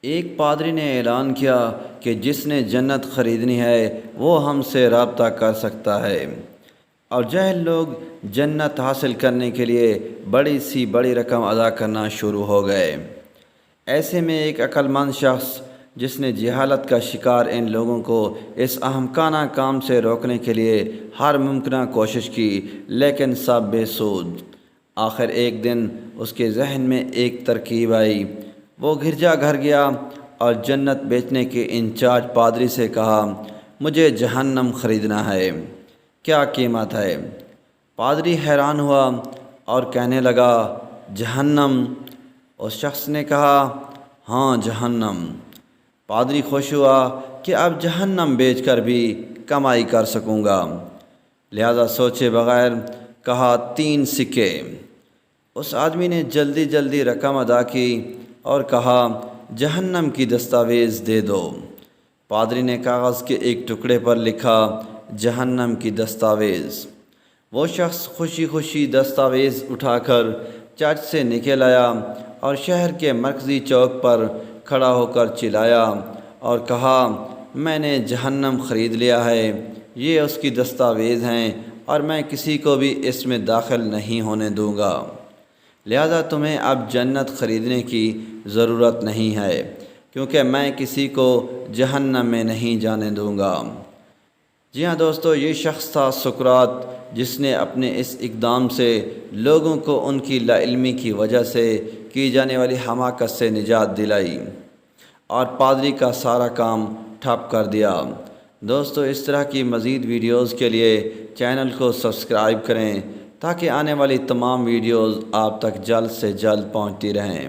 ایک پادری نے اعلان کیا کہ جس نے جنت خریدنی ہے وہ ہم سے رابطہ کر سکتا ہے، اور جاہل لوگ جنت حاصل کرنے کے لیے بڑی سی بڑی رقم ادا کرنا شروع ہو گئے۔ ایسے میں ایک عقل مند شخص جس نے جہالت کا شکار ان لوگوں کو اس احمقانہ کام سے روکنے کے لیے ہر ممکنہ کوشش کی، لیکن سب بے سود۔ آخر ایک دن اس کے ذہن میں ایک ترکیب آئی۔ وہ گرجا گھر گیا اور جنت بیچنے کے انچارج پادری سے کہا، مجھے جہنم خریدنا ہے، کیا قیمت ہے؟ پادری حیران ہوا اور کہنے لگا، جہنم؟ اس شخص نے کہا، ہاں جہنم۔ پادری خوش ہوا کہ اب جہنم بیچ کر بھی کمائی کر سکوں گا، لہذا سوچے بغیر کہا، 3 سکے۔ اس آدمی نے جلدی جلدی رقم ادا کی اور کہا، جہنم کی دستاویز دے دو۔ پادری نے کاغذ کے ایک ٹکڑے پر لکھا، جہنم کی دستاویز۔ وہ شخص خوشی خوشی دستاویز اٹھا کر چرچ سے نکل آیا اور شہر کے مرکزی چوک پر کھڑا ہو کر چلایا اور کہا، میں نے جہنم خرید لیا ہے، یہ اس کی دستاویز ہیں اور میں کسی کو بھی اس میں داخل نہیں ہونے دوں گا، لہذا تمہیں اب جنت خریدنے کی ضرورت نہیں ہے، کیونکہ میں کسی کو جہنم میں نہیں جانے دوں گا۔ جی ہاں دوستو، یہ شخص تھا سقراط، جس نے اپنے اس اقدام سے لوگوں کو ان کی لا علمی کی وجہ سے کی جانے والی حماقت سے نجات دلائی اور پادری کا سارا کام ٹھپ کر دیا۔ دوستو، اس طرح کی مزید ویڈیوز کے لیے چینل کو سبسکرائب کریں تاکہ آنے والی تمام ویڈیوز آپ تک جلد سے جلد پہنچتی رہیں۔